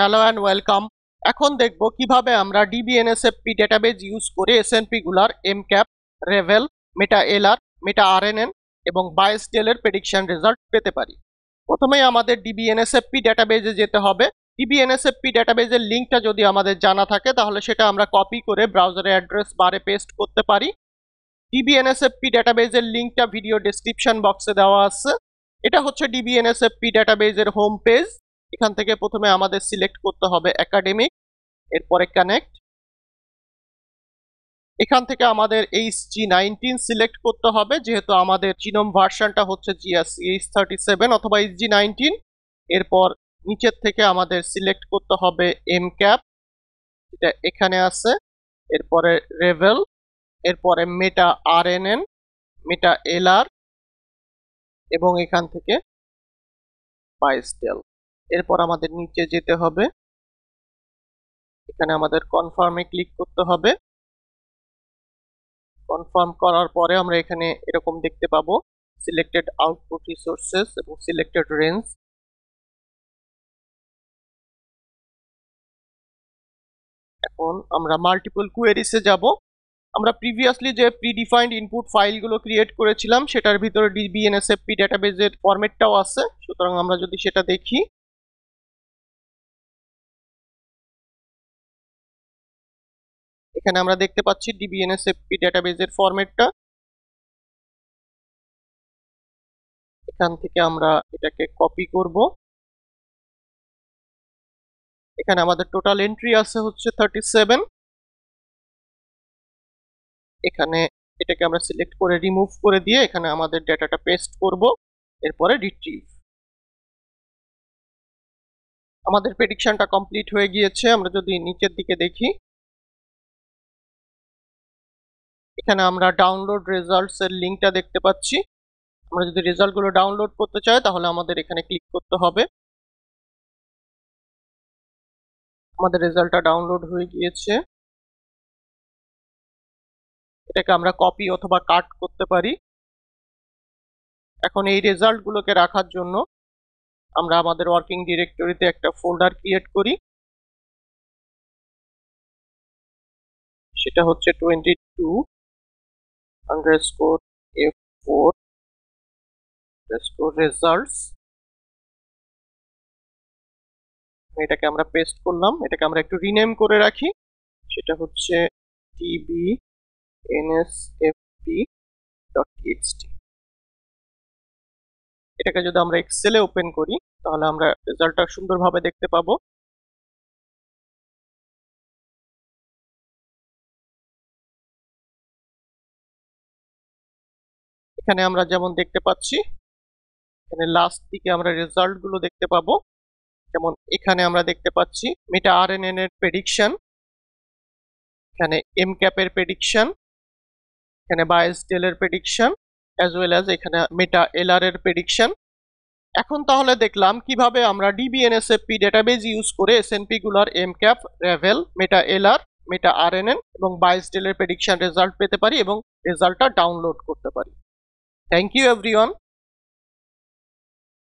Hello and welcome. এখন দেখব কিভাবে আমরা ডিবিএনএসএফপি ডেটাবেজ ইউজ করে এসএনপি গুলার এমক্যাপ, রেভেল, মেটা এলআর, মেটা আরএনএন এবং বায়োস্টেল এর প্রেডিকশন রেজাল্ট পেতে পারি। প্রথমেই আমাদের ডিবিএনএসএফপি ডেটাবেজে যেতে হবে। ডিবিএনএসএফপি ডেটাবেজের লিঙ্কটা যদি আমাদের জানা থাকে তাহলে সেটা আমরা কপি করে ব্রাউজারে অ্যাড্রেস বারে পেস্ট করতে পারি। ডিবিএনএসএফপি ডেটাবেজের লিঙ্কটা ভিডিও ডেসক্রিপশন বক্সে দেওয়া আছে। এটা হচ্ছে ডিবিএনএসএফপি ডেটাবেজের হোম পেজ। এখান থেকে প্রথমে আমাদের সিলেক্ট করতে হবে একাডেমিক, এরপরে কানেক্ট। এখান থেকে আমাদের HG19 সিলেক্ট করতে হবে, যেহেতু আমাদের জিনোম ভার্সনটা হচ্ছে GSCH37 অথবা HG19। এরপর নিচের থেকে আমাদের সিলেক্ট করতে হবে এমক্যাপ, এটা এখানে আছে। এরপরে রেভেল, এরপরে মেটা আরএনএন, মেটা এলআর এবং এখান থেকে বায়োস্টেল। এরপর আমাদের নিচে যেতে হবে, এখানে আমাদের কনফার্মে ক্লিক করতে হবে। কনফার্ম করার পরে আমরা এখানে এরকম দেখতে পাবো সিলেক্টেড আউটপুট রিসোর্সেস এবং সিলেক্টেড রেঞ্জ। এখন আমরা মাল্টিপল কোয়েরিজে যাব। আমরা প্রিভিয়াসলি যে প্রিডিফাইন্ড ইনপুট ফাইলগুলো ক্রিয়েট করেছিলাম সেটার ভিতরে ডিবিএনএসএফপি ডেটাবেজের ফরম্যাটটাও আছে, সুতরাং আমরা যদি সেটা দেখি, এখানে আমরা দেখতে পাচ্ছি ডিবিএনএসএফপি ডেটাবেজের ফরম্যাটটা। এখান থেকে আমরা এটাকে কপি করব। এখানে আমাদের টোটাল এন্ট্রি আছে হচ্ছে 37। এখানে এটাকে আমরা সিলেক্ট করে রিমুভ করে দিয়ে এখানে আমাদের ডেটাটা পেস্ট করব, এরপরে রিট্রিভ। আমাদের প্রেডিকশনটা কমপ্লিট হয়ে গিয়েছে। আমরা যদি নিচের দিকে দেখি, এখানে আমরা ডাউনলোড রেজাল্টস এর লিংকটা দেখতে পাচ্ছি। আমরা যদি রেজাল্টগুলো ডাউনলোড করতে চাই তাহলে আমাদের এখানে ক্লিক করতে হবে। আমাদের রেজাল্টটা ডাউনলোড হয়ে গিয়েছে। এটাকে আমরা কপি অথবা কাট করতে পারি। এখন এই রেজাল্টগুলোকে রাখার জন্য আমরা আমাদের ওয়ার্কিং ডিরেক্টরিতে একটা ফোল্ডার ক্রিয়েট করি, সেটা হচ্ছে 22_F4_results। এটাকে আমরা পেস্ট করলাম। এটাকে আমরা একটু রিনেম করে রাখি, সেটা হচ্ছে dbnsfp.txt। এটাকে যদি আমরা এক্সেলে ওপেন করি তাহলে আমরা রেজাল্টটা সুন্দরভাবে দেখতে পাবো। এখানে আমরা যেমন দেখতে পাচ্ছি, এখানে লাস্ট দিকে আমরা রেজাল্ট গুলো দেখতে পাবো। যেমন এখানে আমরা দেখতে পাচ্ছি মেটা আরএনএন এর প্রেডিকশন, এখানে এমক্যাপ এর প্রেডিকশন, এখানে বায়োস্টেল এর প্রেডিকশন, অ্যাজ ওয়েল অ্যাজ এখানে মেটা এলআর এর প্রেডিকশন। এখন তাহলে দেখলাম কিভাবে আমরা ডিবিএনএসএফপি ডেটাবেজ ইউজ করে এসএনপি গুলার এমক্যাপ, রেভেল, মেটা এলআর, মেটা আরএনএন এবং বায়োস্টেল এর প্রেডিকশন রেজাল্ট পেতে পারি এবং রেজাল্টটা ডাউনলোড করতে পারি। Thank you everyone.